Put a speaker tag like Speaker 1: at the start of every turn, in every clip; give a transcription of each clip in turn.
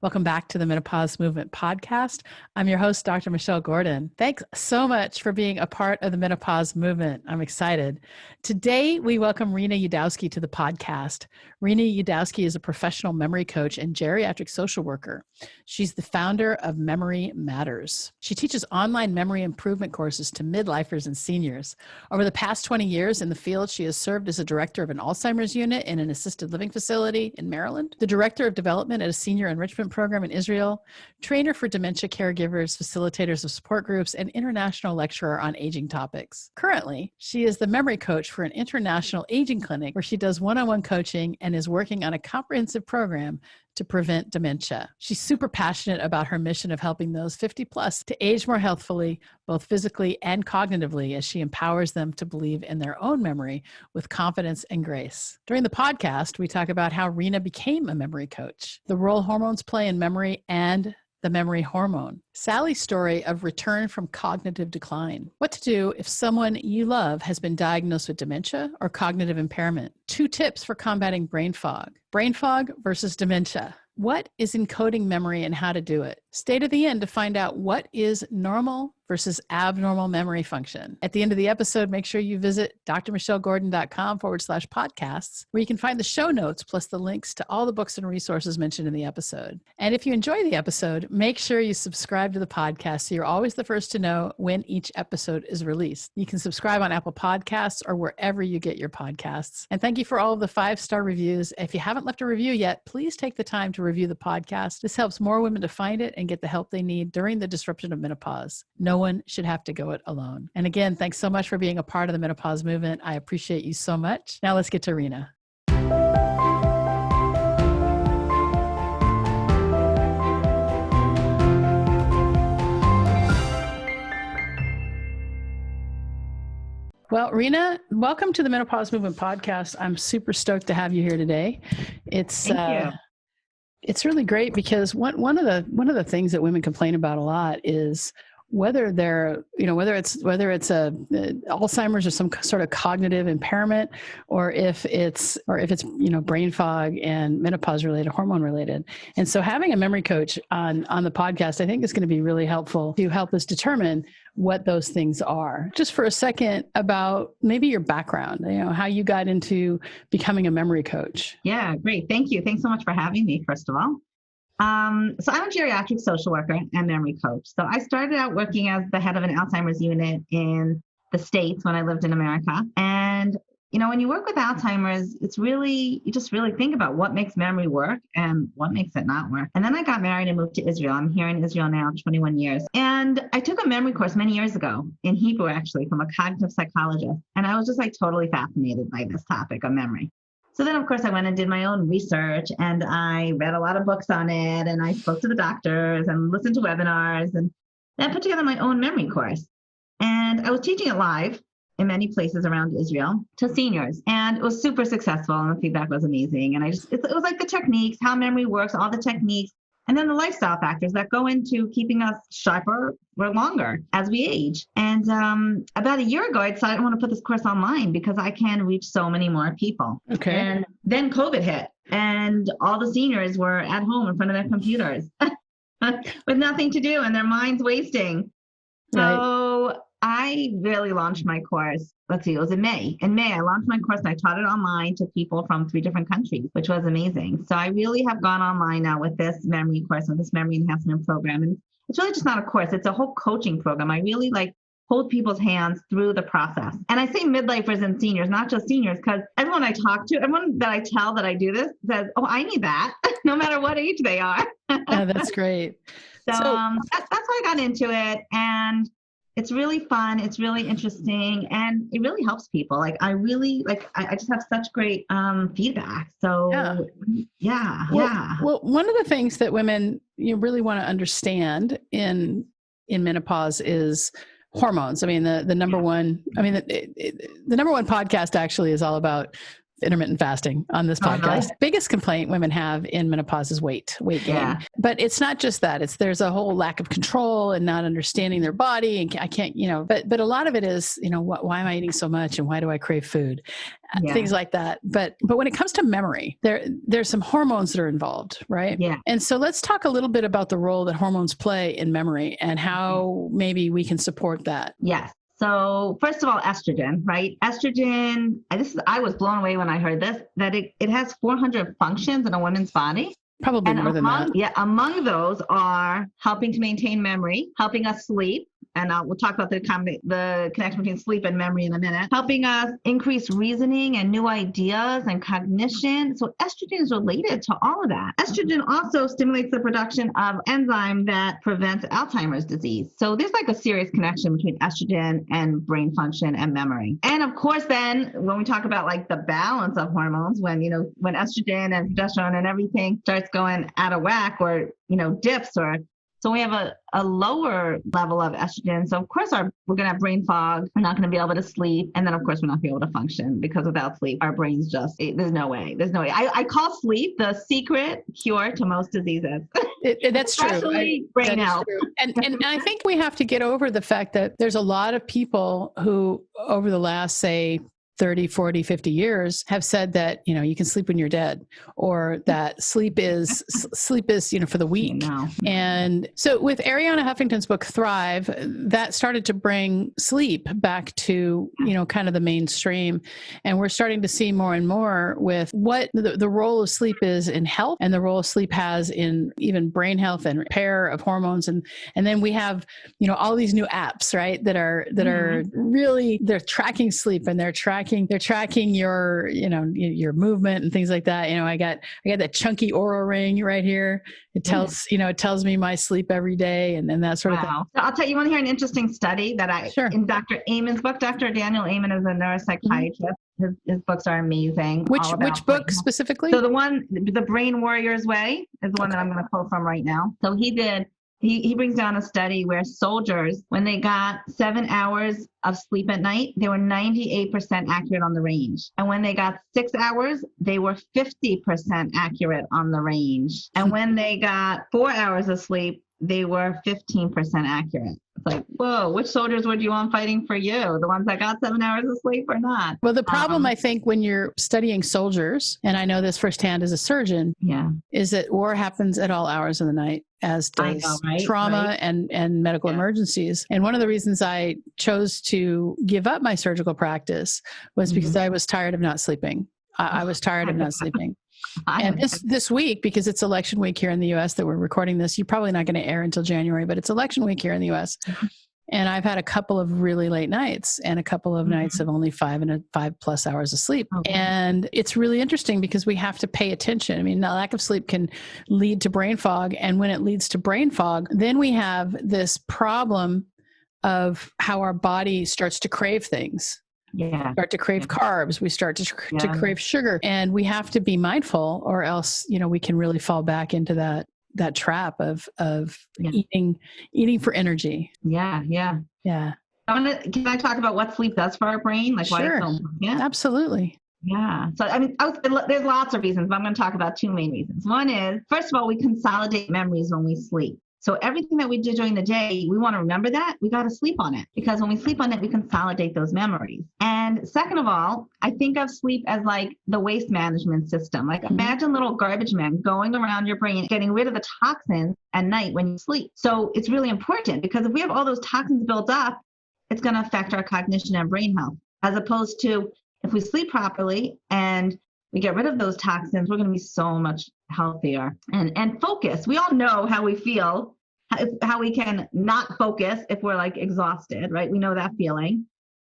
Speaker 1: Welcome back to the Menopause Movement Podcast. I'm your host, Dr. Michelle Gordon. Thanks so much for being a part of the Menopause Movement. I'm excited. Today, we welcome Rena Yudkowsky to the podcast. Rena Yudkowsky is a professional memory coach and geriatric social worker. She's the founder of Memory Matters. She teaches online memory improvement courses to midlifers and seniors. Over the past 20 years in the field, she has served as a director of an Alzheimer's unit in an assisted living facility in Maryland, the director of development at a senior enrichment program in Israel, trainer for dementia caregivers, facilitators of support groups, and international lecturer on aging topics. Currently, she is the memory coach for an international aging clinic where she does one-on-one coaching and is working on a comprehensive program to prevent dementia. She's super passionate about her mission of helping those 50 plus to age more healthfully, both physically and cognitively, as she empowers them to believe in their own memory with confidence and grace. During the podcast, we talk about how Rena became a memory coach, the role hormones play in memory, and the memory hormone. Sally's story of return from cognitive decline. What to do if someone you love has been diagnosed with dementia or cognitive impairment. 2 tips for combating brain fog. Brain fog versus dementia. What is encoding memory and how to do it? Stay to the end to find out what is normal versus abnormal memory function. At the end of the episode, make sure you visit drmichellegordon.com/podcasts, where you can find the show notes plus the links to all the books and resources mentioned in the episode. And if you enjoy the episode, make sure you subscribe to the podcast so you're always the first to know when each episode is released. You can subscribe on Apple Podcasts or wherever you get your podcasts. And thank you for all of the 5-star reviews. If you haven't left a review yet, please take the time to review the podcast. This helps more women to find it and get the help they need during the disruption of menopause. No one should have to go it alone. And again, thanks so much for being a part of the Menopause Movement. I appreciate you so much. Now let's get to Rena. Well, Rena, welcome to the Menopause Movement Podcast. I'm super stoked to have you here today. Thank you. It's really great because one of the things that women complain about a lot is whether they're, whether it's Alzheimer's or some sort of cognitive impairment, or if it's brain fog and menopause related, hormone related. And so having a memory coach on the podcast, I think is going to be really helpful to help us determine what those things are. Just for a second about maybe your background, how you got into becoming a memory coach.
Speaker 2: Yeah, great. Thank you. Thanks so much for having me, first of all. So I'm a geriatric social worker and memory coach. So I started out working as the head of an Alzheimer's unit in the States when I lived in America. And, when you work with Alzheimer's, you just really think about what makes memory work and what makes it not work. And then I got married and moved to Israel. I'm here in Israel now, 21 years. And I took a memory course many years ago in Hebrew, actually, from a cognitive psychologist. And I was just totally fascinated by this topic of memory. So then, of course, I went and did my own research and I read a lot of books on it and I spoke to the doctors and listened to webinars and then put together my own memory course. And I was teaching it live in many places around Israel to seniors. And it was super successful and the feedback was amazing. And it was like the techniques, how memory works, all the techniques, and then the lifestyle factors that go into keeping us sharper or longer as we age. And about a year ago, I decided I want to put this course online because I can reach so many more people.
Speaker 1: Okay.
Speaker 2: And then COVID hit and all the seniors were at home in front of their computers with nothing to do and their minds wasting.
Speaker 1: Right.
Speaker 2: So I really launched my course. It was in May. In May, I launched my course and I taught it online to people from 3 different countries, which was amazing. So I really have gone online now with this memory course and this memory enhancement program. And it's really just not a course. It's a whole coaching program. I really hold people's hands through the process. And I say midlifers and seniors, not just seniors, because everyone I talk to, everyone that I tell that I do this says, oh, I need that, no matter what age they are.
Speaker 1: Yeah, that's great.
Speaker 2: So that's how I got into it. And it's really fun. It's really interesting. And it really helps people. I just have such great feedback. So yeah.
Speaker 1: Well, one of the things that women really want to understand in menopause is hormones. I mean, the number one podcast actually is all about intermittent fasting on this podcast.
Speaker 2: Really?
Speaker 1: Biggest complaint women have in menopause is weight gain. Yeah. But it's not just that. There's a whole lack of control and not understanding their body. And I can't, but a lot of it is, why am I eating so much and why do I crave food? Things like that. But when it comes to memory, there's some hormones that are involved, right?
Speaker 2: Yeah.
Speaker 1: And so let's talk a little bit about the role that hormones play in memory and how maybe we can support that.
Speaker 2: Yes. So first of all, estrogen, right? Estrogen, I was blown away when I heard this, that it has 400 functions in a woman's body.
Speaker 1: Probably more than that.
Speaker 2: Yeah, among those are helping to maintain memory, helping us sleep, and we'll talk about the connection between sleep and memory in a minute, helping us increase reasoning and new ideas and cognition. So estrogen is related to all of that. Estrogen also stimulates the production of enzyme that prevents Alzheimer's disease. So there's like a serious connection between estrogen and brain function and memory. And of course, then when we talk about like the balance of hormones, when estrogen and progesterone and everything starts going out of whack or, dips so we have a lower level of estrogen. So of course we're going to have brain fog. We're not going to be able to sleep. And then of course we're not going to be able to function because without sleep, our brains there's no way. I call sleep the secret cure to most diseases.
Speaker 1: That's true.
Speaker 2: Especially brain health.
Speaker 1: And I think we have to get over the fact that there's a lot of people who over the last, say, 30, 40, 50 years have said that, you can sleep when you're dead, or that sleep is, for the weak. And so with Arianna Huffington's book, Thrive, that started to bring sleep back to, kind of the mainstream. And we're starting to see more and more with what the role of sleep is in health and the role sleep has in even brain health and repair of hormones. And then we have, all these new apps, right, that are really, they're tracking sleep and they're tracking your, your movement and things like that. I got that chunky Oura ring right here. It tells, it tells me my sleep every day and that sort of thing.
Speaker 2: So I'll tell you, want to hear an interesting study that in Dr. Amen's book. Dr. Daniel Amen is a neuropsychiatrist. His books are amazing.
Speaker 1: Which book specifically?
Speaker 2: So the Brain Warrior's Way is the one that I'm going to quote from right now. So he brings down a study where soldiers, when they got 7 hours of sleep at night, they were 98% accurate on the range. And when they got 6 hours, they were 50% accurate on the range. And when they got 4 hours of sleep, they were 15% accurate. It's like, whoa, which soldiers would you want fighting for you? The ones that got 7 hours of sleep or not?
Speaker 1: Well, the problem, I think, when you're studying soldiers, and I know this firsthand as a surgeon, is that war happens at all hours of the night, as does trauma and medical emergencies. And one of the reasons I chose to give up my surgical practice was because I was tired of not sleeping. I was tired of not sleeping. And this week, because it's election week here in the U.S. that we're recording this, you're probably not going to air until January, but it's election week here in the U.S. And I've had a couple of really late nights and a couple of nights of only 5+ hours of sleep. Okay. And it's really interesting because we have to pay attention. I mean, the lack of sleep can lead to brain fog. And when it leads to brain fog, then we have this problem of how our body starts to crave things. Start to crave carbs. We start to crave sugar, and we have to be mindful, or else, we can really fall back into that trap of eating for energy.
Speaker 2: Can I talk about what sleep does for our brain? Like,
Speaker 1: sure.
Speaker 2: Why it's so
Speaker 1: Absolutely.
Speaker 2: Yeah. So, I mean, there's lots of reasons, but I'm going to talk about two main reasons. One is, first of all, we consolidate memories when we sleep. So everything that we do during the day, we want to remember that. We got to sleep on it, because when we sleep on it, we consolidate those memories. And second of all, I think of sleep as like the waste management system. Like, imagine little garbage men going around your brain, getting rid of the toxins at night when you sleep. So it's really important, because if we have all those toxins built up, it's going to affect our cognition and brain health, as opposed to if we sleep properly and we get rid of those toxins, we're going to be so much healthier and focus. We all know how we feel, how we can not focus if we're like exhausted, right? We know that feeling.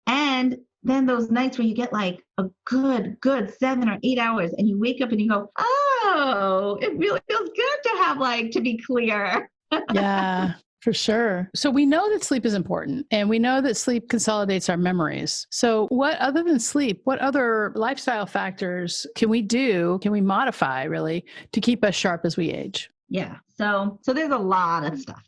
Speaker 2: And then those nights where you get like a good 7 or 8 hours and you wake up and you go, oh, it really feels good to be clear.
Speaker 1: Yeah. For sure. So we know that sleep is important, and we know that sleep consolidates our memories. So what, other than sleep, what other lifestyle factors can we modify really to keep us sharp as we age?
Speaker 2: Yeah. So there's a lot of stuff.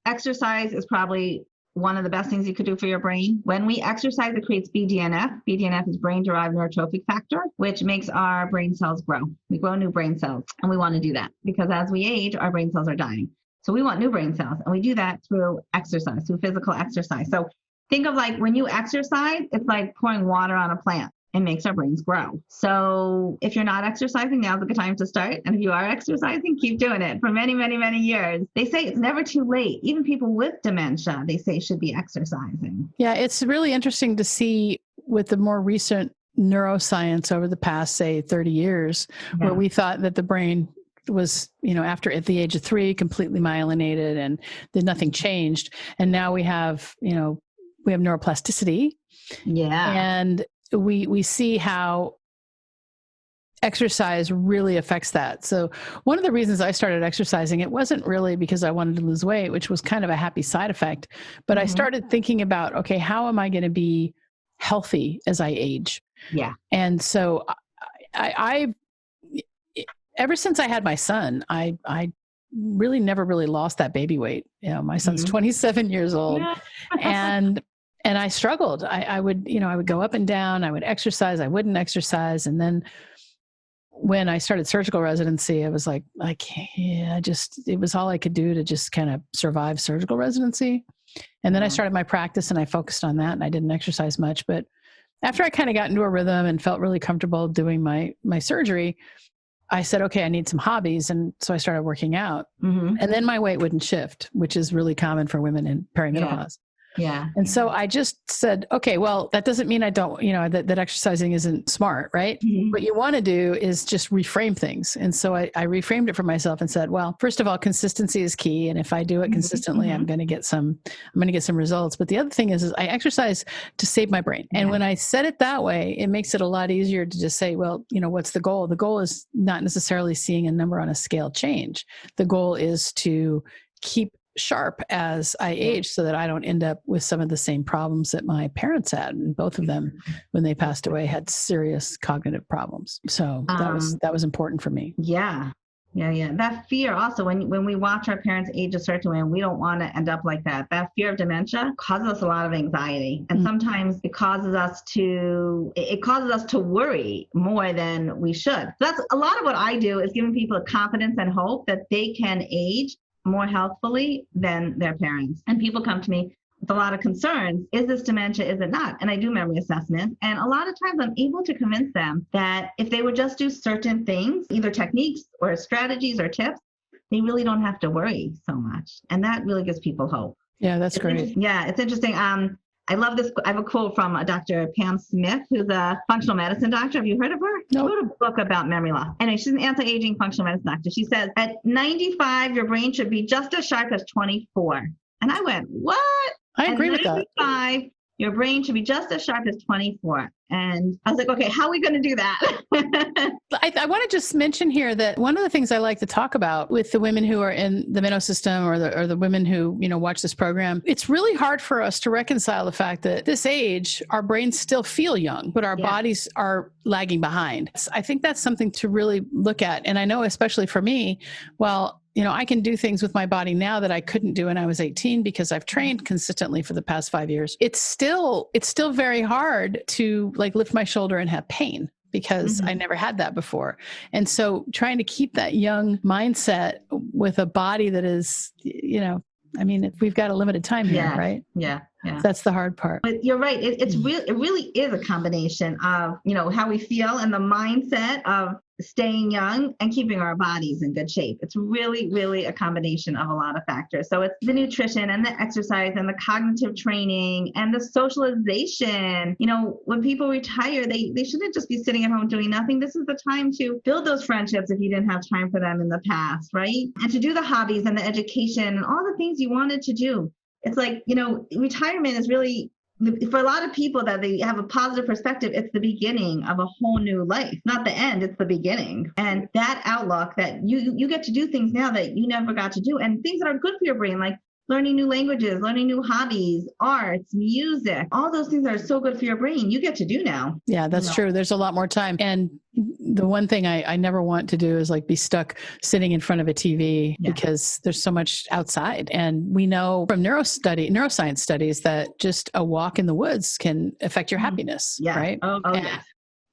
Speaker 2: Exercise is probably one of the best things you could do for your brain. When we exercise, it creates BDNF. BDNF is brain-derived neurotrophic factor, which makes our brain cells grow. We grow new brain cells, and we want to do that because as we age, our brain cells are dying. So we want new brain cells, and we do that through exercise, through physical exercise. So think of like when you exercise, it's like pouring water on a plant. It makes our brains grow. So if you're not exercising, now's a good time to start. And if you are exercising, keep doing it for many, many, many years. They say it's never too late. Even people with dementia, they say should be exercising. Yeah,
Speaker 1: it's really interesting to see with the more recent neuroscience over the past, say, 30 years, where we thought that the brain was, at the age of 3, completely myelinated and then nothing changed. And now we have neuroplasticity.
Speaker 2: Yeah.
Speaker 1: And we see how exercise really affects that. So one of the reasons I started exercising, it wasn't really because I wanted to lose weight, which was kind of a happy side effect, but I started thinking about, okay, how am I going to be healthy as I age?
Speaker 2: Yeah.
Speaker 1: And so I ever since I had my son, I really never really lost that baby weight. My son's 27 years old. Yeah. And I struggled. I would go up and down. I would exercise. I wouldn't exercise. And then when I started surgical residency, I was like, it was all I could do to just kind of survive surgical residency. And then I started my practice and I focused on that and I didn't exercise much. But after I kind of got into a rhythm and felt really comfortable doing my surgery, I said, okay, I need some hobbies. And so I started working out. And then my weight wouldn't shift, which is really common for women in perimenopause.
Speaker 2: Yeah.
Speaker 1: And so I just said, okay, well, that doesn't mean I don't, that exercising isn't smart, right? What you want to do is just reframe things. And so I reframed it for myself and said, well, first of all, consistency is key. And if I do it consistently, I'm going to get some results. But the other thing is I exercise to save my brain. And when I said it that way, it makes it a lot easier to just say, well, what's the goal? The goal is not necessarily seeing a number on a scale change. The goal is to keep sharp as I age so that I don't end up with some of the same problems that my parents had. And both of them, when they passed away, had serious cognitive problems. So that was important for me.
Speaker 2: Yeah. That fear also, when we watch our parents age a certain way and we don't want to end up like that, that fear of dementia causes us a lot of anxiety. And sometimes it causes us to worry more than we should. So that's a lot of what I do, is giving people confidence and hope that they can age more healthfully than their parents. And people come to me with a lot of concerns. Is this dementia? Is it not? And I do memory assessment. And a lot of times I'm able to convince them that if they would just do certain things, either techniques or strategies or tips, they really don't have to worry so much. And that really gives people hope.
Speaker 1: Yeah, that's great.
Speaker 2: Yeah, it's interesting. I love this. I have a quote from Dr. Pam Smith, who's a functional medicine doctor. Have you heard of her? She wrote a book about memory loss. Anyway, she's an anti-aging functional medicine doctor. She says, at 95, your brain should be just as sharp as 24. And I went, what?
Speaker 1: I agree with that.
Speaker 2: At 95, your brain should be just as sharp as 24. And I was like, okay, how are we going to do that?
Speaker 1: I want to just mention here that one of the things I like to talk about with the women who are in the Menno system or the women who, watch this program, it's really hard for us to reconcile the fact that this age, our brains still feel young, but our bodies are lagging behind. I think that's something to really look at. And I know, especially for me, I can do things with my body now that I couldn't do when I was 18 because I've trained consistently for the past 5 years. It's still very hard to lift my shoulder and have pain because I never had that before. And so trying to keep that young mindset with a body that is, we've got a limited time here, right?
Speaker 2: Yeah.
Speaker 1: So that's the hard part.
Speaker 2: But you're right. It really is a combination of, how we feel and the mindset of staying young and keeping our bodies in good shape. It's really, really a combination of a lot of factors. So it's the nutrition and the exercise and the cognitive training and the socialization. When people retire, they shouldn't just be sitting at home doing nothing. This is the time to build those friendships if you didn't have time for them in the past, right? And to do the hobbies and the education and all the things you wanted to do. It's like, retirement is really, for a lot of people that they have a positive perspective, it's the beginning of a whole new life, not the end, it's the beginning. And that outlook that you get to do things now that you never got to do, and things that are good for your brain, like learning new languages, learning new hobbies, arts, music, all those things are so good for your brain. You get to do now.
Speaker 1: Yeah, that's true. There's a lot more time. And the one thing I never want to do is like be stuck sitting in front of a TV because there's so much outside. And we know from neuroscience studies that just a walk in the woods can affect your happiness, right?
Speaker 2: Oh, yeah.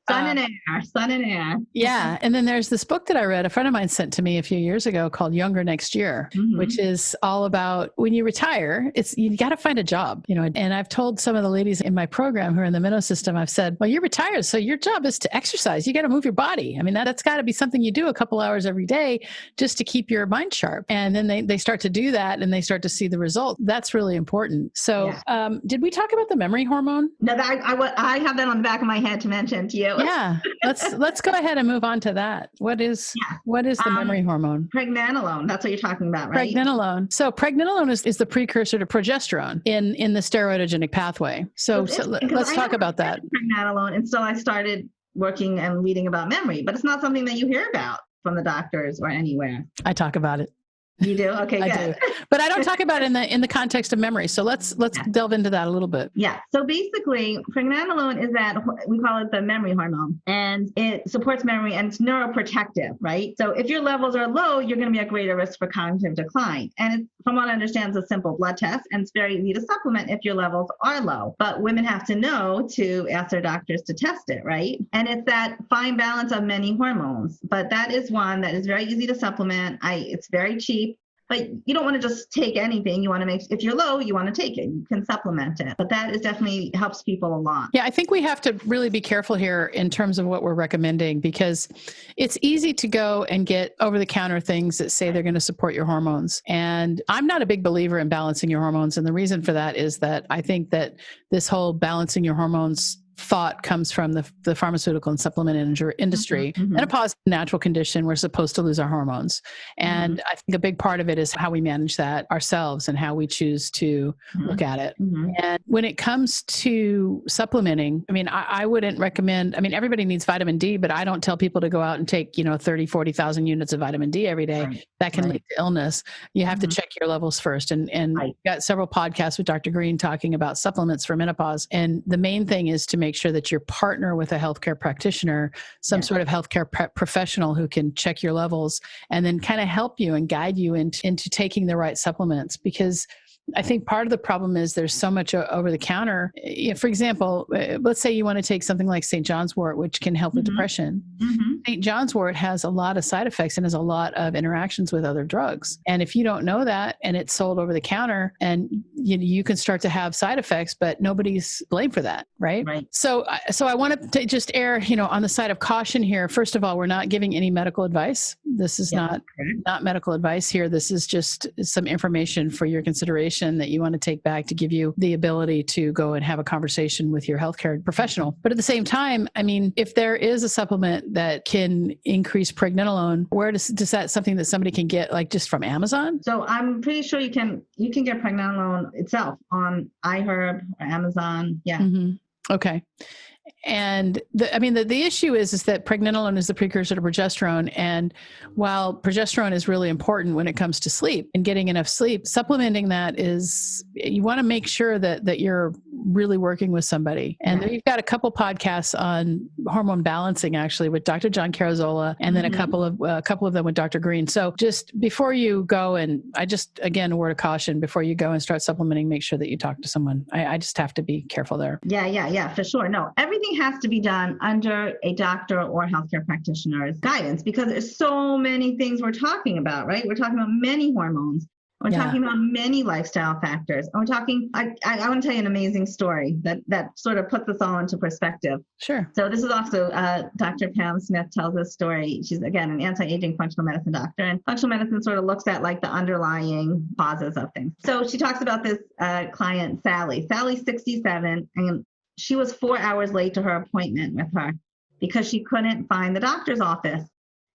Speaker 2: Sun and air.
Speaker 1: Yeah. And then there's this book that I read, a friend of mine sent to me a few years ago called Younger Next Year, which is all about when you retire, you got to find a job, and I've told some of the ladies in my program who are in the Minnow system, I've said, well, you're retired. So your job is to exercise. You got to move your body. I mean, that's got to be something you do a couple hours every day just to keep your mind sharp. And then they start to do that and they start to see the result. That's really important. So did we talk about the memory hormone?
Speaker 2: No, I have that on the back of my head to mention to you.
Speaker 1: Yeah, let's go ahead and move on to that. What is the memory hormone?
Speaker 2: Pregnenolone. That's what you're talking about, right?
Speaker 1: Pregnenolone. So pregnenolone is the precursor to progesterone in the steroidogenic pathway. So let's talk about that.
Speaker 2: Pregnenolone, and so I started working and reading about memory, but it's not something that you hear about from the doctors or anywhere.
Speaker 1: I talk about it.
Speaker 2: You do? Okay, good.
Speaker 1: I do. But I don't talk about it in the context of memory. So let's delve into that a little bit.
Speaker 2: Yeah. So basically, pregnenolone is we call it the memory hormone, and it supports memory and it's neuroprotective, right? So if your levels are low, you're going to be at greater risk for cognitive decline. And it's, from what I understand, it's a simple blood test, and it's very easy to supplement if your levels are low. But women have to know to ask their doctors to test it, right? And it's that fine balance of many hormones. But that is one that is very easy to supplement. It's very cheap. But you don't want to just take anything. You want to if you're low, you want to take it. You can supplement it. But that is definitely helps people a lot.
Speaker 1: Yeah, I think we have to really be careful here in terms of what we're recommending, because it's easy to go and get over-the-counter things that say they're going to support your hormones. And I'm not a big believer in balancing your hormones. And the reason for that is that I think that this whole balancing your hormones thought comes from the pharmaceutical and supplement industry. Menopause is a natural condition. We're supposed to lose our hormones. And I think a big part of it is how we manage that ourselves and how we choose to look at it. And when it comes to supplementing, I mean, I wouldn't recommend, everybody needs vitamin D, but I don't tell people to go out and take, 30, 40,000 units of vitamin D every day. Right. That can lead to illness. You have to check your levels first. And we've got several podcasts with Dr. Green talking about supplements for menopause. And the main thing is to make sure that you partner with a healthcare practitioner, some sort of healthcare professional who can check your levels and then kind of help you and guide you into taking the right supplements. Because I think part of the problem is there's so much over the counter. For example, let's say you want to take something like St. John's wort, which can help with depression. St. John's wort has a lot of side effects and has a lot of interactions with other drugs. And if you don't know that and it's sold over the counter, and you can start to have side effects, but nobody's blamed for that, right? So I want to just err, on the side of caution here. First of all, we're not giving any medical advice. This is not medical advice here. This is just some information for your consideration that you want to take back to give you the ability to go and have a conversation with your healthcare professional. But at the same time, if there is a supplement that can increase pregnenolone, where does that something that somebody can get, like just from Amazon?
Speaker 2: So I'm pretty sure you can get pregnenolone itself on iHerb or Amazon. Yeah.
Speaker 1: Okay. And the issue is that pregnenolone is the precursor to progesterone. And while progesterone is really important when it comes to sleep and getting enough sleep, supplementing that you want to make sure that you're really working with somebody. And then you've got a couple podcasts on hormone balancing, actually, with Dr. John Carazola, and then a couple of them with Dr. Green. So just before you go, and again, a word of caution, before you go and start supplementing, make sure that you talk to someone. I just have to be careful there.
Speaker 2: Yeah, for sure. No, everything has to be done under a doctor or healthcare practitioner's guidance, because there's so many things we're talking about, right? We're talking about many hormones. We're talking about many lifestyle factors. And we're talking, I want to tell you an amazing story that sort of puts this all into perspective.
Speaker 1: Sure.
Speaker 2: So this is also Dr. Pam Smith tells this story. She's, again, an anti-aging functional medicine doctor. And functional medicine sort of looks at like the underlying causes of things. So she talks about this client, Sally. Sally's 67, and she was 4 hours late to her appointment with her because she couldn't find the doctor's office.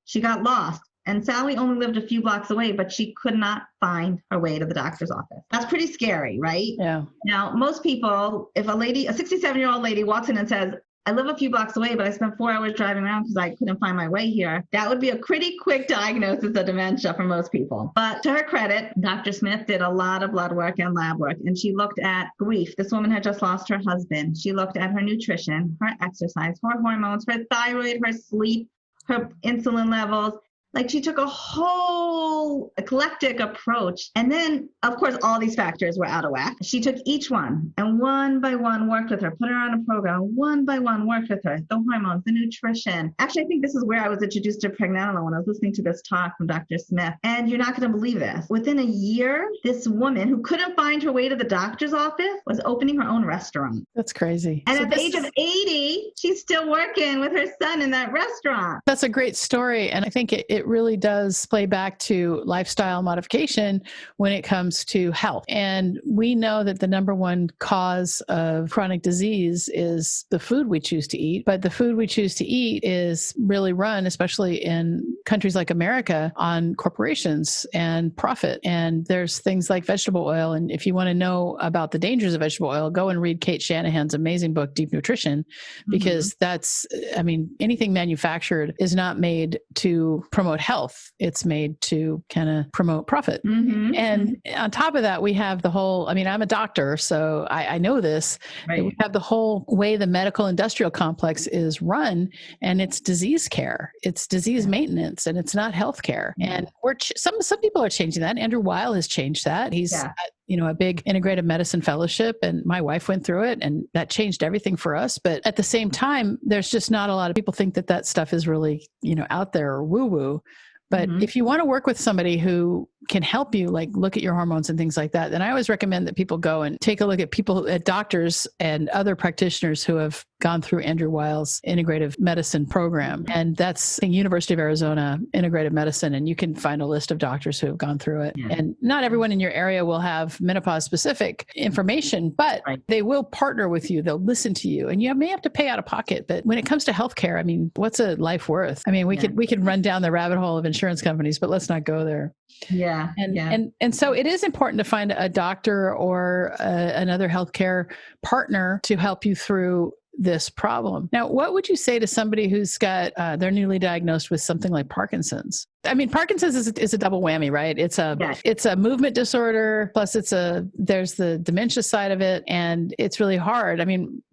Speaker 2: She got lost. And Sally only lived a few blocks away, but she could not find her way to the doctor's office. That's pretty scary, right?
Speaker 1: Yeah.
Speaker 2: Now, most people, if a 67-year-old lady walks in and says, I live a few blocks away, but I spent 4 hours driving around because I couldn't find my way here. That would be a pretty quick diagnosis of dementia for most people. But to her credit, Dr. Smith did a lot of blood work and lab work, and she looked at grief. This woman had just lost her husband. She looked at her nutrition, her exercise, her hormones, her thyroid, her sleep, her insulin levels. Like, she took a whole eclectic approach. And then, of course, all these factors were out of whack. She took each one and one by one worked with her, put her on a program, one by one worked with her, the hormones, the nutrition. Actually, I think this is where I was introduced to pregnenolone when I was listening to this talk from Dr. Smith. And you're not going to believe this. Within a year, this woman who couldn't find her way to the doctor's office was opening her own restaurant.
Speaker 1: That's crazy.
Speaker 2: And at the age of 80, she's still working with her son in that restaurant.
Speaker 1: That's a great story. And I think it really does play back to lifestyle modification when it comes to health. And we know that the number one cause of chronic disease is the food we choose to eat. But the food we choose to eat is really run, especially in countries like America, on corporations and profit. And there's things like vegetable oil. And if you want to know about the dangers of vegetable oil, go and read Kate Shanahan's amazing book, Deep Nutrition, because anything manufactured is not made to promote health. It's made to kind of promote profit. And on top of that, we have the whole, I'm a doctor, so I know this. Right. We have the whole way the medical industrial complex is run, and it's disease care, it's disease maintenance, and it's not healthcare. And some people are changing that. Andrew Weil has changed that. He's a big integrative medicine fellowship, and my wife went through it, and that changed everything for us. But at the same time, there's just not a lot of people think that stuff is really, out there or woo-woo. But if you want to work with somebody who can help you, like look at your hormones and things like that, then I always recommend that people go and take a look at doctors and other practitioners who have gone through Andrew Weil's integrative medicine program. And that's the University of Arizona Integrative Medicine. And you can find a list of doctors who have gone through it. And not everyone in your area will have menopause specific information, but they will partner with you. They'll listen to you, and you may have to pay out of pocket. But when it comes to healthcare, what's a life worth? We could run down the rabbit hole of insurance companies, but let's not go there. And so it is important to find a doctor or another healthcare partner to help you through this problem. Now, what would you say to somebody who's got, they're newly diagnosed with something like Parkinson's? Parkinson's is a double whammy, right? It's a movement disorder, plus there's the dementia side of it, and it's really hard.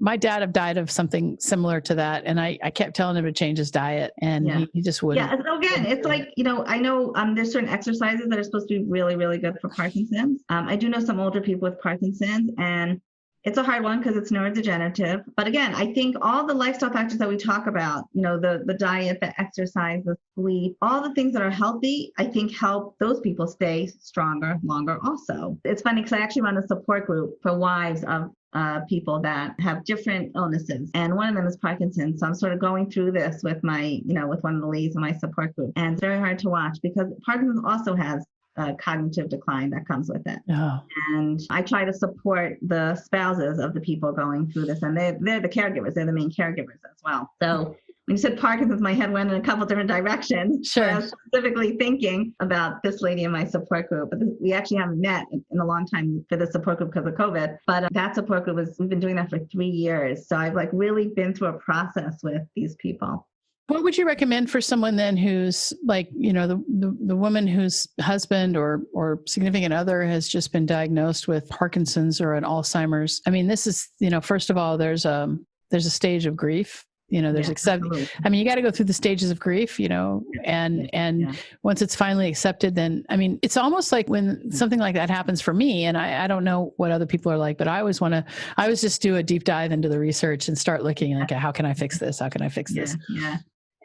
Speaker 1: My dad have died of something similar to that, and I kept telling him to change his diet, and he just wouldn't. Yeah,
Speaker 2: so again, it's like, I know there's certain exercises that are supposed to be really, really good for Parkinson's. I do know some older people with Parkinson's, and it's a hard one because it's neurodegenerative. But again, I think all the lifestyle factors that we talk about, the diet, the exercise, the sleep, all the things that are healthy, I think help those people stay stronger, longer also. It's funny because I actually run a support group for wives of people that have different illnesses. And one of them is Parkinson's. So I'm sort of going through this with with one of the ladies in my support group. And it's very hard to watch because Parkinson's also has cognitive decline that comes with it. Oh. And I try to support the spouses of the people going through this, and they're the caregivers. They're the main caregivers as well. So when you said Parkinson's, my head went in a couple different directions. Sure. I was specifically thinking about this lady in my support group, but we actually haven't met in a long time for the support group because of COVID. But that support group we've been doing that for 3 years. So I've really been through a process with these people.
Speaker 1: What would you recommend for someone then who's the woman whose husband or significant other has just been diagnosed with Parkinson's or an Alzheimer's? This is, first of all, there's a stage of grief. There's acceptance. You got to go through the stages of grief, and once it's finally accepted, then, it's almost like when something like that happens for me, and I don't know what other people are like, but I always just do a deep dive into the research and start looking like, how can I fix this? How can I fix this? Yeah.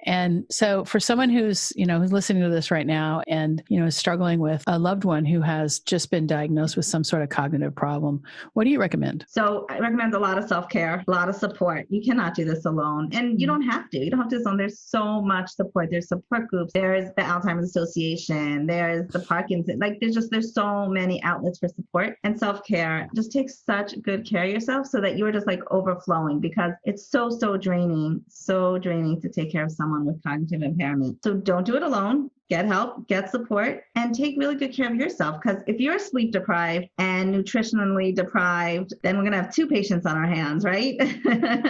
Speaker 1: And so for someone who's listening to this right now and, is struggling with a loved one who has just been diagnosed with some sort of cognitive problem, what do you recommend?
Speaker 2: So I recommend a lot of self-care, a lot of support. You cannot do this alone, and you don't have to. You don't have to do this alone. There's so much support. There's support groups. There's the Alzheimer's Association. There's the Parkinson. There's so many outlets for support and self-care. Just take such good care of yourself so that you're just overflowing, because it's so draining to take care of someone with cognitive impairment. So don't do it alone. get help, get support, and take really good care of yourself. Because if you're sleep deprived and nutritionally deprived, then we're going to have two patients on our hands, right?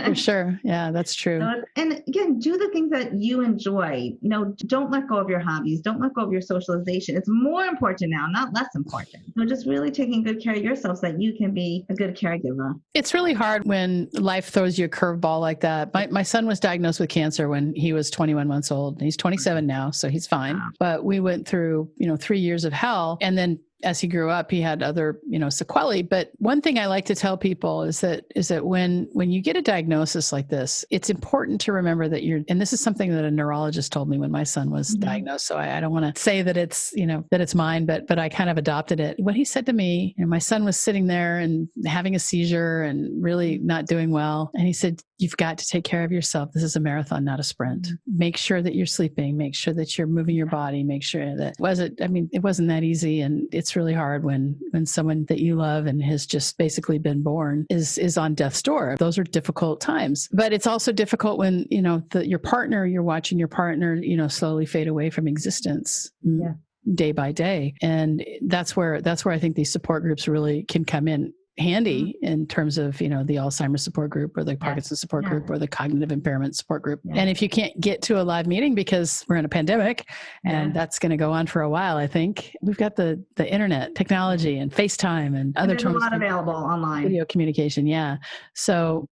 Speaker 1: For sure. Yeah, that's true.
Speaker 2: So, and again, do the things that you enjoy. Don't let go of your hobbies. Don't let go of your socialization. It's more important now, not less important. So just really taking good care of yourself so that you can be a good caregiver.
Speaker 1: It's really hard when life throws you a curveball like that. My son was diagnosed with cancer when he was 21 months old. He's 27 now, so he's fine. Wow. But we went through, 3 years of hell. And then as he grew up, he had other, sequelae. But one thing I like to tell people is that when you get a diagnosis like this, it's important to remember that and this is something that a neurologist told me when my son was diagnosed. So I don't want to say that it's, that it's mine, but I kind of adopted it. What he said to me, my son was sitting there and having a seizure and really not doing well. And he said, you've got to take care of yourself. This is a marathon, not a sprint. Make sure that you're sleeping, make sure that you're moving your body, make sure that it wasn't that easy. And it's really hard when someone that you love and has just basically been born is on death's door. Those are difficult times, but it's also difficult when, you're watching your partner, slowly fade away from existence. Yeah. Day by day. And that's where I think these support groups really can come in handy in terms of, the Alzheimer's support group or the Parkinson's support group or the cognitive impairment support group. Yeah. And if you can't get to a live meeting because we're in a pandemic and that's going to go on for a while, I think we've got the internet technology and FaceTime and other tools.
Speaker 2: There's a lot available online.
Speaker 1: Video communication. Yeah. So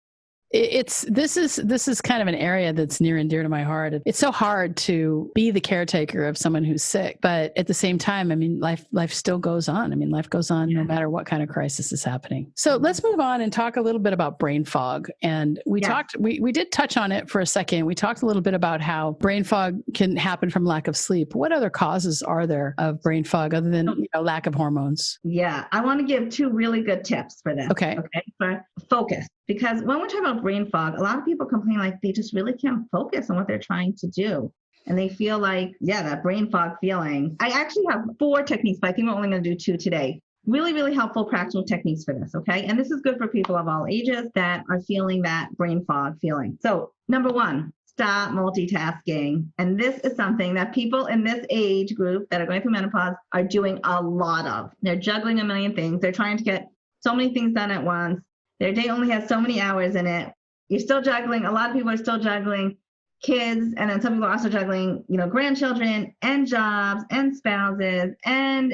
Speaker 1: this is kind of an area that's near and dear to my heart. It's so hard to be the caretaker of someone who's sick, but at the same time, life still goes on. Life goes on no matter what kind of crisis is happening. So let's move on and talk a little bit about brain fog. And we did touch on it for a second. We talked a little bit about how brain fog can happen from lack of sleep. What other causes are there of brain fog other than lack of hormones?
Speaker 2: Yeah, I want to give two really good tips for this. Okay. For focus. Because when we're talking about brain fog, a lot of people complain like they just really can't focus on what they're trying to do. And they feel like, that brain fog feeling. I actually have 4 techniques, but I think we're only going to do 2 today. Really, really helpful practical techniques for this, okay? And this is good for people of all ages that are feeling that brain fog feeling. So number 1, stop multitasking. And this is something that people in this age group that are going through menopause are doing a lot of. They're juggling a million things. They're trying to get so many things done at once. Their day only has so many hours in it. You're still juggling. A lot of people are still juggling kids. And then some people are also juggling, grandchildren and jobs and spouses and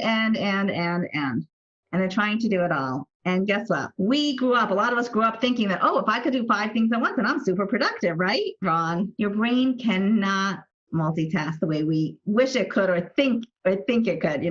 Speaker 2: they're trying to do it all. And guess what? A lot of us grew up thinking that, if I could do 5 things at once, then I'm super productive, right? Wrong. Your brain cannot multitask the way we wish it could or think it could,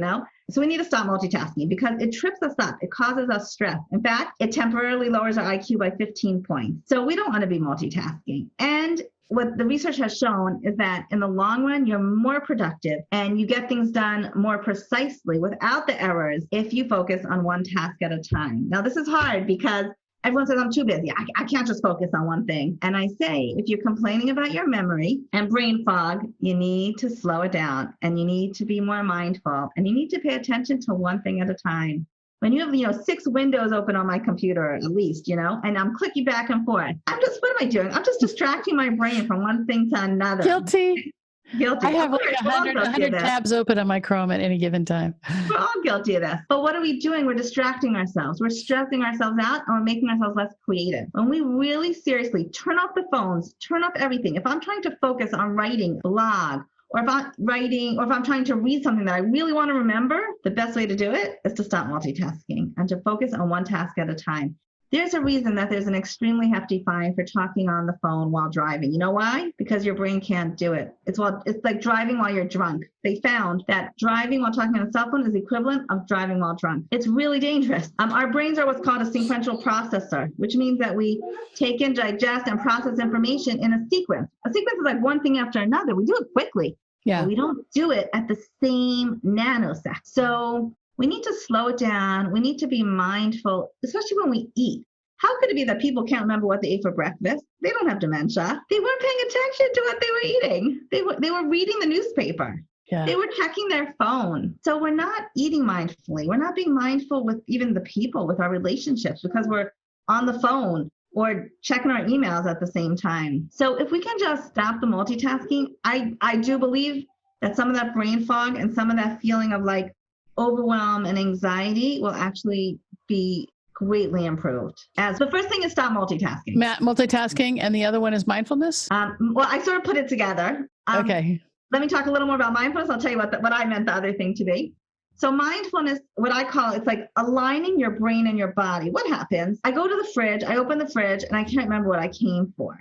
Speaker 2: So we need to stop multitasking because it trips us up. It causes us stress. In fact, it temporarily lowers our IQ by 15 points. So we don't want to be multitasking. And what the research has shown is that in the long run, you're more productive and you get things done more precisely without the errors if you focus on one task at a time. Now, this is hard because everyone says, I'm too busy. I can't just focus on one thing. And I say, if you're complaining about your memory and brain fog, you need to slow it down and you need to be more mindful and you need to pay attention to one thing at a time. When you have, 6 windows open on my computer, at least, and I'm clicking back and forth, what am I doing? I'm just distracting my brain from one thing to another.
Speaker 1: Guilty. I have like 100 tabs open on my Chrome at any given time.
Speaker 2: We're all guilty of this. But what are we doing? We're distracting ourselves. We're stressing ourselves out and we're making ourselves less creative. When we really seriously turn off the phones, turn off everything. If I'm trying to focus on writing a blog, or if I'm trying to read something that I really want to remember, the best way to do it is to stop multitasking and to focus on one task at a time. There's a reason that there's an extremely hefty fine for talking on the phone while driving. You know why? Because your brain can't do it. It's like driving while you're drunk. They found that driving while talking on a cell phone is the equivalent of driving while drunk. It's really dangerous. Our brains are what's called a sequential processor, which means that we take in, digest, and process information in a sequence. A sequence is like one thing after another. We do it quickly. Yeah. But we don't do it at the same nanosecond. So we need to slow it down. We need to be mindful, especially when we eat. How could it be that people can't remember what they ate for breakfast? They don't have dementia. They weren't paying attention to what they were eating. They were reading the newspaper. Yeah. They were checking their phone. So we're not eating mindfully. We're not being mindful with even the people, with our relationships, because we're on the phone or checking our emails at the same time. So if we can just stop the multitasking, I do believe that some of that brain fog and some of that feeling of like overwhelm and anxiety will actually be greatly improved. As the first thing is stop multitasking.
Speaker 1: Multitasking, and the other one is mindfulness?
Speaker 2: Well, I sort of put it together.
Speaker 1: Okay.
Speaker 2: Let me talk a little more about mindfulness. I'll tell you what I meant the other thing to be. So mindfulness, what I call it's like aligning your brain and your body. What happens? I go to the fridge, I open the fridge, and I can't remember what I came for.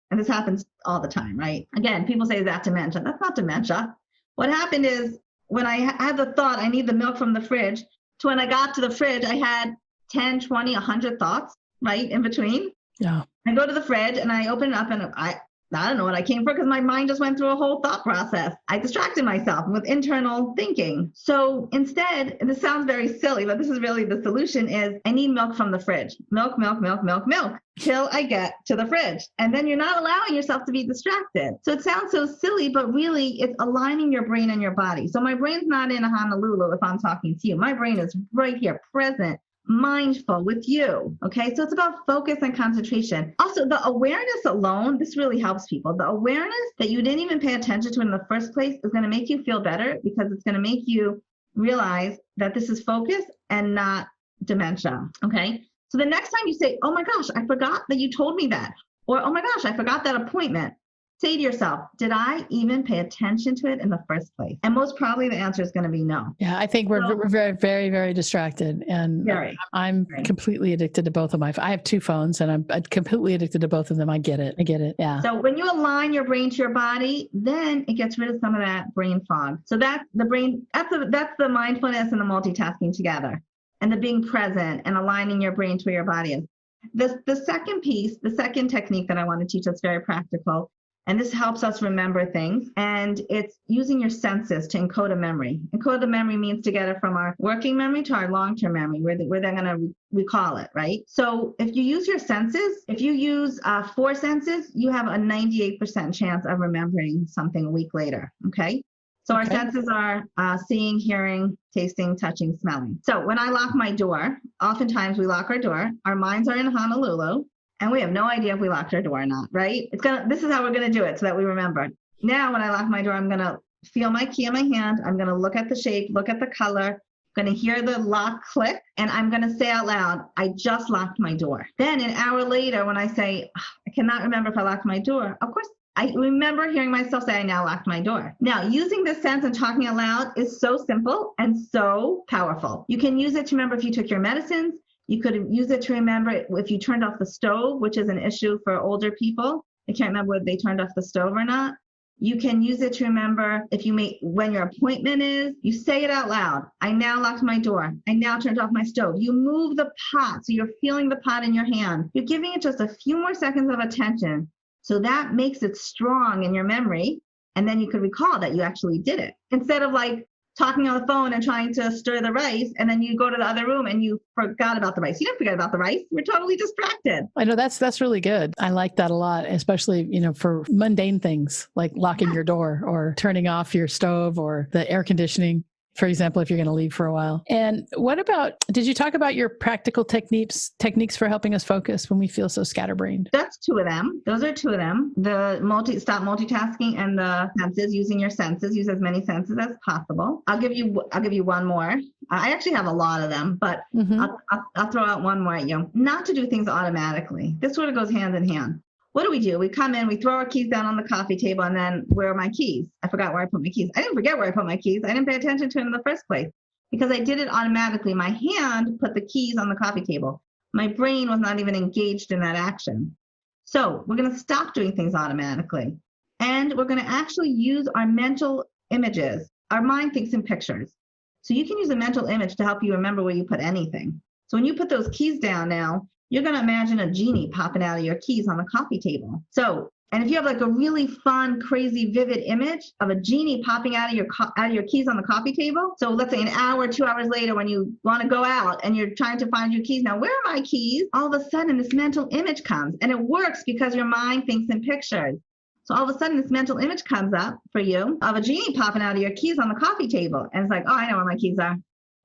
Speaker 2: And this happens all the time, right? Again, people say, is that dementia? That's not dementia. What happened is when I had the thought, I need the milk from the fridge, to when I got to the fridge, I had 10, 20, 100 thoughts, right, in between.
Speaker 1: Yeah.
Speaker 2: I go to the fridge and I open it up and I don't know what I came for because my mind just went through a whole thought process. I distracted myself with internal thinking. So instead, and this sounds very silly, but this is really the solution is I need milk from the fridge. Milk, till I get to the fridge. And then you're not allowing yourself to be distracted. So it sounds so silly, but really it's aligning your brain and your body. So my brain's not in Honolulu if I'm talking to you. My brain is right here, present, mindful with you. Okay. So it's about focus and concentration. Also, the awareness alone, this really helps people. The awareness that you didn't even pay attention to in the first place is going to make you feel better because it's going to make you realize that this is focus and not dementia. Okay. So the next time you say, oh my gosh, I forgot that you told me that, or oh my gosh, I forgot that appointment. Say to yourself, did I even pay attention to it in the first place? And most probably the answer is going to be no.
Speaker 1: Yeah, I think we're very, very, very distracted. And I'm completely addicted to both of I have two phones and I'm completely addicted to both of them. I get it. Yeah.
Speaker 2: So when you align your brain to your body, then it gets rid of some of that brain fog. So that's the brain, that's the mindfulness and the multitasking together and the being present and aligning your brain to where your body is. The second piece, the second technique that I want to teach that's very practical. And this helps us remember things. And it's using your senses to encode a memory. Encode a memory means to get it from our working memory to our long-term memory, where they're going to recall it, right? So if you use your senses, if you use 4 senses, you have a 98% chance of remembering something a week later, okay? So our senses are seeing, hearing, tasting, touching, smelling. So when I lock my door, oftentimes we lock our door, our minds are in Honolulu, and we have no idea if we locked our door or not, right? This is how we're going to do it so that we remember. Now, when I lock my door, I'm going to feel my key in my hand. I'm going to look at the shape, look at the color, I'm going to hear the lock click, and I'm going to say out loud, I just locked my door. Then an hour later, when I say, I cannot remember if I locked my door, of course, I remember hearing myself say, I now locked my door. Now, using this sense and talking out loud is so simple and so powerful. You can use it to remember if you took your medicines. You could use it to remember if you turned off the stove, which is an issue for older people. I can't remember whether they turned off the stove or not. You can use it to remember when your appointment is, you say it out loud. I now locked my door. I now turned off my stove. You move the pot, so you're feeling the pot in your hand. You're giving it just a few more seconds of attention. So that makes it strong in your memory. And then you could recall that you actually did it. Instead of like talking on the phone and trying to stir the rice, and then you go to the other room and you forgot about the rice. You didn't forget about the rice. We're totally distracted.
Speaker 1: I know that's really good. I like that a lot, especially, for mundane things like locking your door or turning off your stove or the air conditioning, for example, if you're going to leave for a while. And did you talk about your practical techniques for helping us focus when we feel so scatterbrained?
Speaker 2: That's 2 of them. Those are 2 of them. The stop multitasking and the senses, using your senses, use as many senses as possible. I'll give you one more. I actually have a lot of them, but I'll throw out one more at you. Not to do things automatically. This sort of goes hand in hand. What do? We come in, we throw our keys down on the coffee table, and then where are my keys? I forgot where I put my keys. I didn't forget where I put my keys. I didn't pay attention to it in the first place because I did it automatically. My hand put the keys on the coffee table. My brain was not even engaged in that action. So we're going to stop doing things automatically, and we're going to actually use our mental images. Our mind thinks in pictures. So you can use a mental image to help you remember where you put anything. So when you put those keys down now, you're going to imagine a genie popping out of your keys on the coffee table. And if you have like a really fun, crazy, vivid image of a genie popping out of your keys on the coffee table. So let's say an hour, 2 hours later, when you want to go out and you're trying to find your keys. Now, where are my keys? All of a sudden, this mental image comes, and it works because your mind thinks in pictures. So all of a sudden, this mental image comes up for you of a genie popping out of your keys on the coffee table. And it's like, oh, I know where my keys are.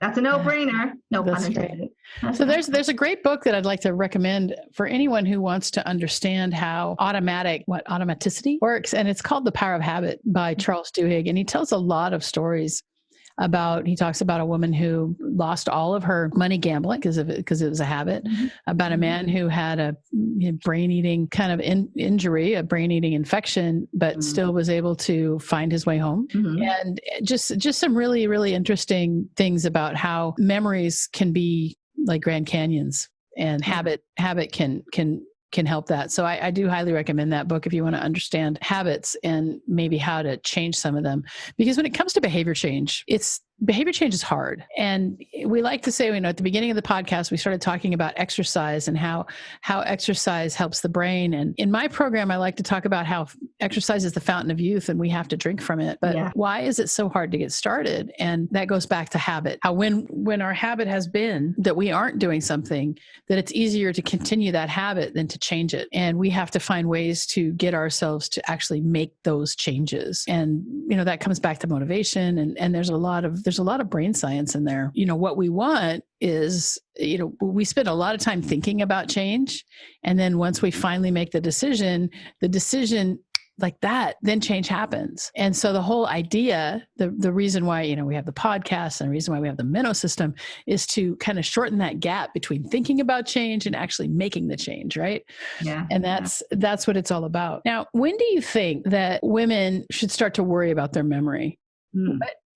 Speaker 2: That's a no-brainer. No pun intended.
Speaker 1: So there's a great book that I'd like to recommend for anyone who wants to understand how automaticity works. And it's called The Power of Habit by Charles Duhigg. And he tells a lot of stories he talks about a woman who lost all of her money gambling because it was a habit, about a man who had a brain-eating kind of injury, a brain-eating infection, but still was able to find his way home. And just some really, really interesting things about how memories can be like Grand Canyons, and habit can help that. So I do highly recommend that book if you want to understand habits and maybe how to change some of them. Because when it comes to behavior change is hard. And we like to say, at the beginning of the podcast, we started talking about exercise and how exercise helps the brain. And in my program, I like to talk about how exercise is the fountain of youth and we have to drink from it. But why is it so hard to get started? And that goes back to habit. How when our habit has been that we aren't doing something, that it's easier to continue that habit than to change it. And we have to find ways to get ourselves to actually make those changes. And, that comes back to motivation. And there's a lot of brain science in there. What we want is, we spend a lot of time thinking about change. And then once we finally make the decision like that, then change happens. And so the whole idea, the reason why, we have the podcast and the reason why we have the Menno system is to kind of shorten that gap between thinking about change and actually making the change, right?
Speaker 2: Yeah.
Speaker 1: And that's what it's all about. Now, when do you think that women should start to worry about their memory?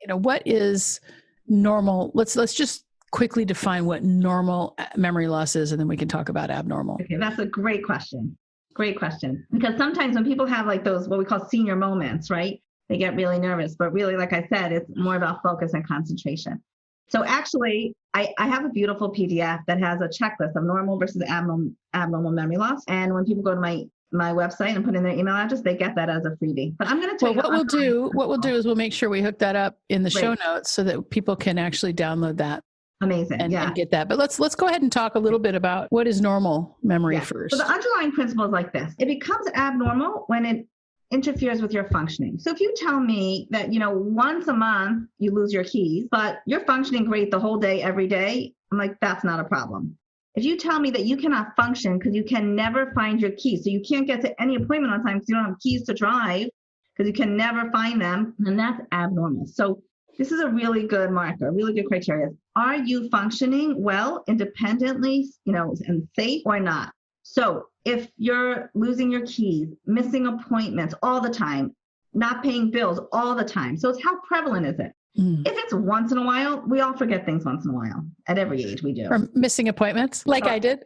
Speaker 1: What is normal? Let's just quickly define what normal memory loss is, and then we can talk about abnormal.
Speaker 2: Okay, that's a great question. Great question. Because sometimes when people have like those, what we call senior moments, right? They get really nervous, but really, like I said, it's more about focus and concentration. So actually, I have a beautiful PDF that has a checklist of normal versus abnormal memory loss. And when people go to my website and put in their email address, they get that as a freebie. But I'm going to tell you
Speaker 1: what we'll do is we'll make sure we hook that up in the show notes so that people can actually download that.
Speaker 2: Amazing.
Speaker 1: And get that. But let's go ahead and talk a little bit about what is normal memory first.
Speaker 2: So the underlying principle is like this. It becomes abnormal when it interferes with your functioning. So if you tell me that, once a month you lose your keys, but you're functioning great the whole day, every day, I'm like, that's not a problem. If you tell me that you cannot function because you can never find your keys, so you can't get to any appointment on time because you don't have keys to drive because you can never find them, then that's abnormal. So this is a really good marker, a really good criteria. Are you functioning well, independently, and safe or not? So if you're losing your keys, missing appointments all the time, not paying bills all the time. So it's how prevalent is it? If it's once in a while, we all forget things once in a while. At every age we do.
Speaker 1: Or missing appointments, like I did.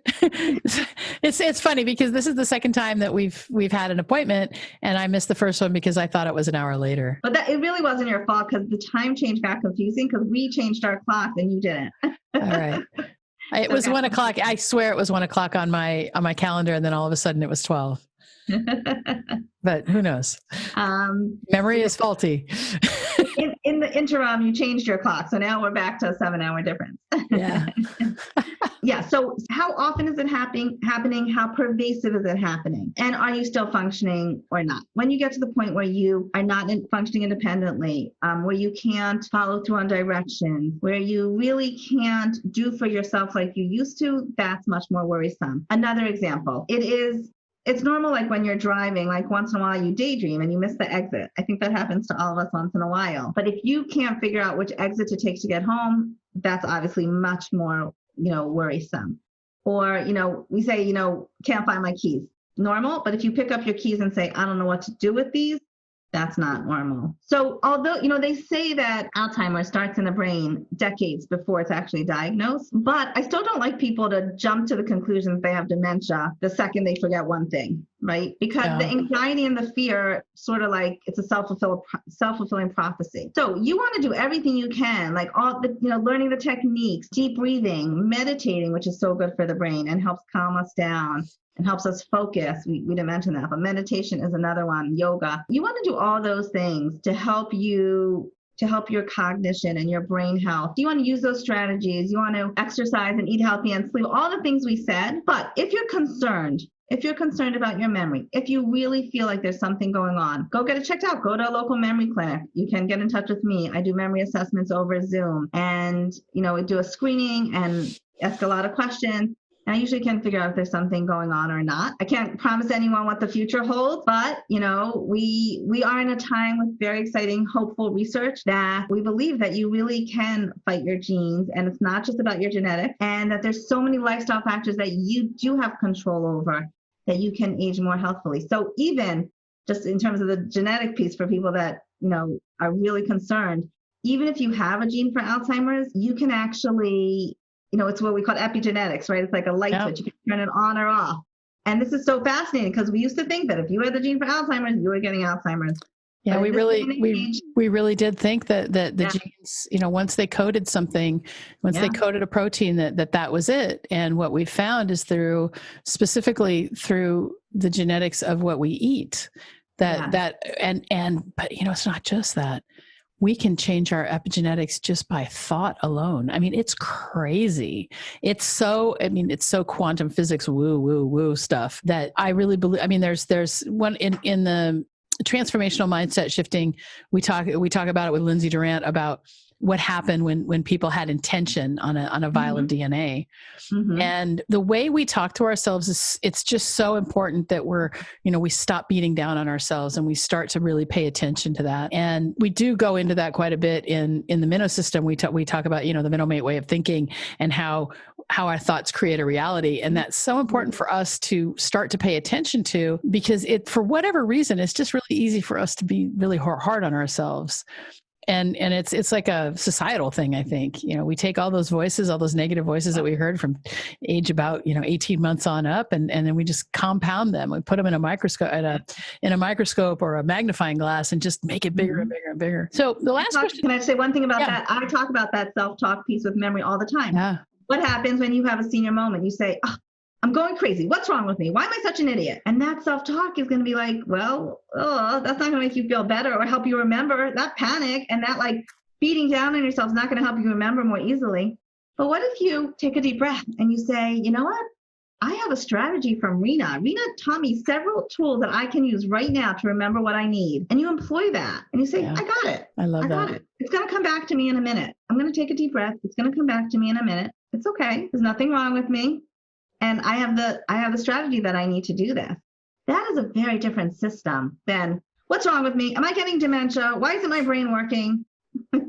Speaker 1: It's funny because this is the second time that we've had an appointment, and I missed the first one because I thought it was an hour later.
Speaker 2: But it really wasn't your fault because the time change got confusing because we changed our clock and you didn't.
Speaker 1: All right. It was 1 o'clock. I swear it was 1 o'clock on my calendar, and then all of a sudden it was 12. But who knows? Memory is faulty.
Speaker 2: In the interim, you changed your clock. So now we're back to a 7-hour difference.
Speaker 1: Yeah.
Speaker 2: Yeah. So how often is it happening? How pervasive is it happening? And are you still functioning or not? When you get to the point where you are not functioning independently, where you can't follow through on directions, where you really can't do for yourself like you used to, that's much more worrisome. Another example, it's normal, like when you're driving, like once in a while you daydream and you miss the exit. I think that happens to all of us once in a while. But if you can't figure out which exit to take to get home, that's obviously much more, worrisome. Or, we say, can't find my keys. Normal. But if you pick up your keys and say, I don't know what to do with these, that's not normal. So although, they say that Alzheimer's starts in the brain decades before it's actually diagnosed, but I still don't like people to jump to the conclusion that they have dementia the second they forget one thing, right? Because the anxiety and the fear sort of like it's a self-fulfilling prophecy. So you want to do everything you can, like all the, learning the techniques, deep breathing, meditating, which is so good for the brain and helps calm us down. And helps us focus. We didn't mention that, but meditation is another one, yoga. You want to do all those things to help your cognition and your brain health. You want to use those strategies. You want to exercise and eat healthy and sleep, all the things we said. But if you're concerned if you're concerned about your memory, if you really feel like there's something going on, go get it checked out. Go to a local memory clinic. You can get in touch with me. I do memory assessments over Zoom, and we do a screening and ask a lot of questions. And I usually can figure out if there's something going on or not. I can't promise anyone what the future holds, but we are in a time with very exciting, hopeful research that we believe that you really can fight your genes, and it's not just about your genetics, and that there's so many lifestyle factors that you do have control over that you can age more healthfully. So even just in terms of the genetic piece for people that are really concerned, even if you have a gene for Alzheimer's, you can actually it's what we call epigenetics, right? It's like a light switch. You can turn it on or off. And this is so fascinating because we used to think that if you had the gene for Alzheimer's, you were getting Alzheimer's.
Speaker 1: Yeah, we really did think that the genes, once they coded something, they coded a protein, that was it. And what we found is specifically through the genetics of what we eat, but it's not just that. We can change our epigenetics just by thought alone. I mean, it's crazy. It's so quantum physics, woo stuff that I really believe. I mean, there's one in the transformational mindset shifting. We talk about it with Lindsay Durant about what happened when people had intention on a vial of DNA. Mm-hmm. And the way we talk to ourselves it's just so important that we stop beating down on ourselves and we start to really pay attention to that. And we do go into that quite a bit in the Minnow system. We talk about, the Minnow way of thinking and how our thoughts create a reality. And that's so important for us to start to pay attention to, because for whatever reason, it's just really easy for us to be really hard on ourselves. And it's like a societal thing, I think. We take all those voices, all those negative voices that we heard from age about 18 months on up, and then we just compound them. We put them in a microscope or a magnifying glass and just make it bigger and bigger and bigger. So the last question.
Speaker 2: Can I say one thing about that? I talk about that self-talk piece with memory all the time. Yeah. What happens when you have a senior moment? You say, I'm going crazy. What's wrong with me? Why am I such an idiot? And that self-talk is going to be like, well, that's not going to make you feel better or help you remember. That panic and that beating down on yourself is not going to help you remember more easily. But what if you take a deep breath and you say, you know what? I have a strategy from Rena. Rena taught me several tools that I can use right now to remember what I need. And you employ that and you say, I got it.
Speaker 1: I love that.
Speaker 2: Got it. It's going to come back to me in a minute. I'm going to take a deep breath. It's going to come back to me in a minute. It's okay. There's nothing wrong with me. And I have the strategy that I need to do this. That is a very different system than what's wrong with me? Am I getting dementia? Why isn't my brain working?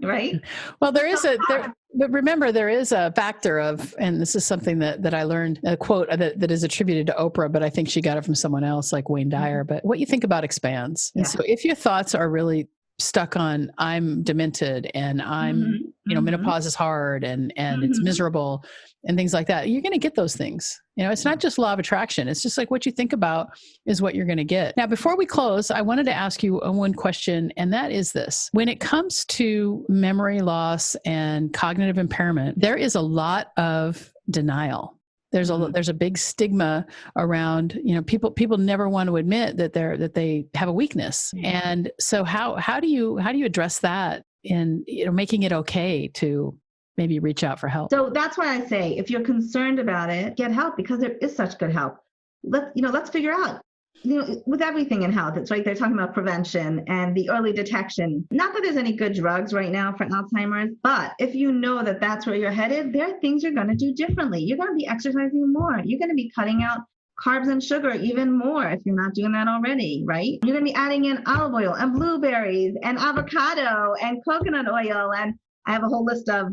Speaker 2: Right?
Speaker 1: Well, but remember, there is a factor of, and this is something that I learned, a quote that is attributed to Oprah, but I think she got it from someone else like Wayne Dyer. But what you think about expands. And so if your thoughts are really stuck on I'm demented and I'm, menopause is hard and it's miserable and things like that, you're going to get those things. It's not just law of attraction. It's just like what you think about is what you're going to get. Now, before we close, I wanted to ask you one question, and that is this. When it comes to memory loss and cognitive impairment, there is a lot of denial. There's a big stigma around, people never want to admit that they have a weakness. And so how do you address that in, making it okay to maybe reach out for help?
Speaker 2: So that's why I say, if you're concerned about it, get help, because there is such good help. Let's figure out, with everything in health, it's right. They're talking about prevention and the early detection. Not that there's any good drugs right now for Alzheimer's, but if you know that that's where you're headed, there are things you're going to do differently. You're going to be exercising more. You're going to be cutting out carbs and sugar even more if you're not doing that already, right? You're going to be adding in olive oil and blueberries and avocado and coconut oil, and I have a whole list of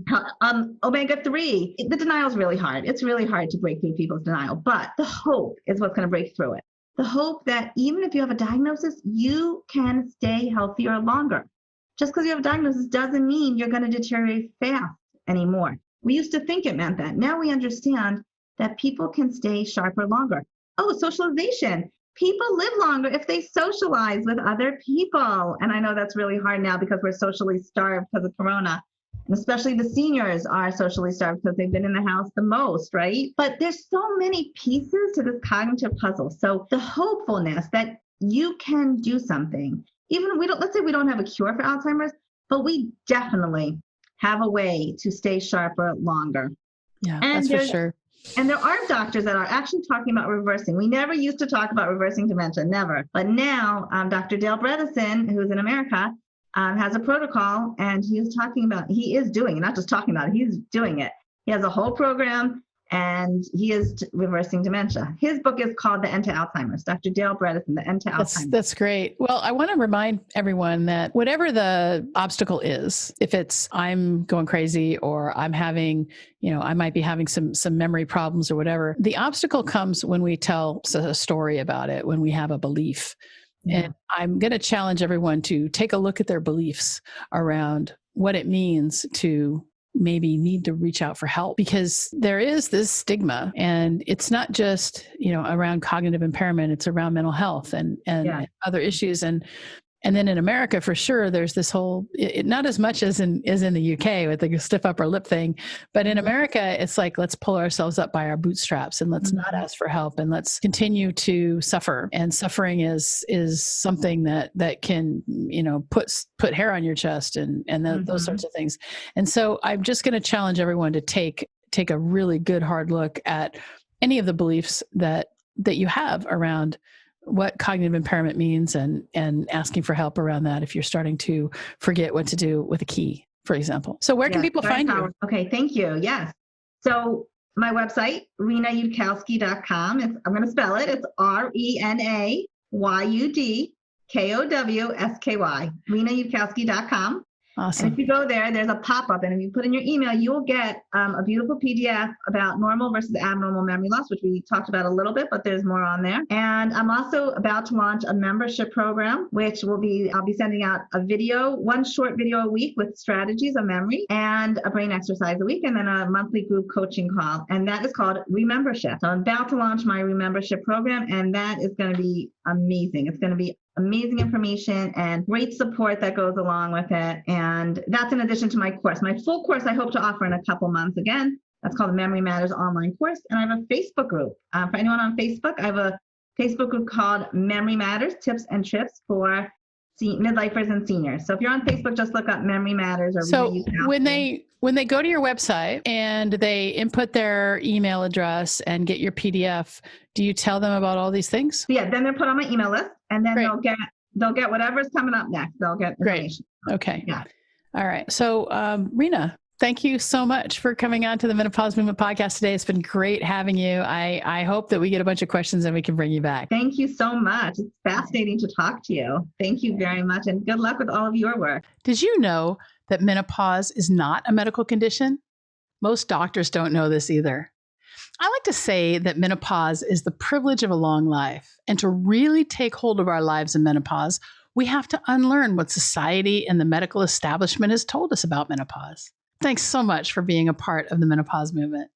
Speaker 2: omega-3. The denial is really hard. It's really hard to break through people's denial, but the hope is what's going to break through it. The hope that even if you have a diagnosis, you can stay healthier longer. Just because you have a diagnosis doesn't mean you're going to deteriorate fast anymore. We used to think it meant that. Now we understand that people can stay sharper longer. Oh, socialization. People live longer if they socialize with other people. And I know that's really hard now because we're socially starved because of Corona. And especially the seniors are socially starved because they've been in the house the most, right? But there's so many pieces to this cognitive puzzle. So the hopefulness that you can do something, even let's say we don't have a cure for Alzheimer's, but we definitely have a way to stay sharper longer.
Speaker 1: Yeah, and that's for sure.
Speaker 2: And there are doctors that are actually talking about reversing. We never used to talk about reversing dementia, never. But now Dr. Dale Bredesen, who's in America, has a protocol, and he is doing it, not just talking about it, he's doing it. He has a whole program, and he is reversing dementia. His book is called The End to Alzheimer's. Dr. Dale Bredesen, The End to Alzheimer's.
Speaker 1: That's great. Well, I want to remind everyone that whatever the obstacle is, if it's I'm going crazy or I'm having, I might be having some memory problems or whatever, the obstacle comes when we tell a story about it, when we have a belief. Yeah. And I'm going to challenge everyone to take a look at their beliefs around what it means to maybe need to reach out for help, because there is this stigma, and it's not just, around cognitive impairment, it's around mental health and other issues. And then in America, for sure, there's this whole, not as much as in the UK with the stiff upper lip thing, but in America, it's like, let's pull ourselves up by our bootstraps and let's not ask for help and let's continue to suffer. And suffering is something that can, put hair on your chest and those sorts of things. And so I'm just going to challenge everyone to take a really good hard look at any of the beliefs that you have around what cognitive impairment means and asking for help around that if you're starting to forget what to do with a key, for example. So where can people find you?
Speaker 2: Okay, thank you. Yes. So my website, renayudkowsky.com. I'm going to spell it. It's RenaYudkowsky, renayudkowsky.com.
Speaker 1: Awesome.
Speaker 2: And if you go there, there's a pop-up, and if you put in your email, you'll get a beautiful PDF about normal versus abnormal memory loss, which we talked about a little bit, but there's more on there. And I'm also about to launch a membership program, which I'll be sending out one short video a week with strategies of memory and a brain exercise a week, and then a monthly group coaching call. And that is called Remembership. So I'm about to launch my Remembership program, and that is going to be amazing. It's going to be amazing information and great support that goes along with it. And that's in addition to my course. My full course I hope to offer in a couple months. Again, that's called the Memory Matters online course. And I have a Facebook group. For anyone on Facebook, I have a Facebook group called Memory Matters, Tips and Trips for midlifers and seniors. So if you're on Facebook, just look up Memory Matters.
Speaker 1: So when they go to your website and they input their email address and get your PDF, do you tell them about all these things?
Speaker 2: Yeah, then they're put on my email list, and then they'll get whatever's coming up next. They'll get information.
Speaker 1: Great. Okay. Yeah. All right. So Rena, thank you so much for coming on to the Menopause Movement Podcast today. It's been great having you. I hope that we get a bunch of questions and we can bring you back.
Speaker 2: Thank you so much. It's fascinating to talk to you. Thank you very much, and good luck with all of your work.
Speaker 1: Did you know that menopause is not a medical condition? Most doctors don't know this either. I like to say that menopause is the privilege of a long life. And to really take hold of our lives in menopause, we have to unlearn what society and the medical establishment has told us about menopause. Thanks so much for being a part of the Menopause Movement.